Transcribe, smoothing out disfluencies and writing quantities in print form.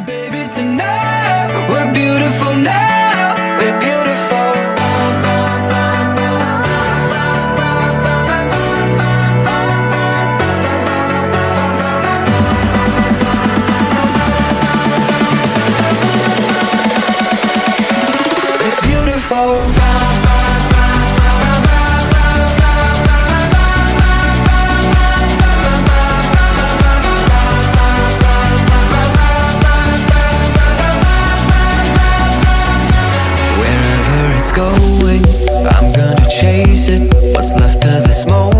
Baby, tonight we're beautiful now. We're beautiful. We're beautiful. Going, I'm gonna chase it. What's left of this moment?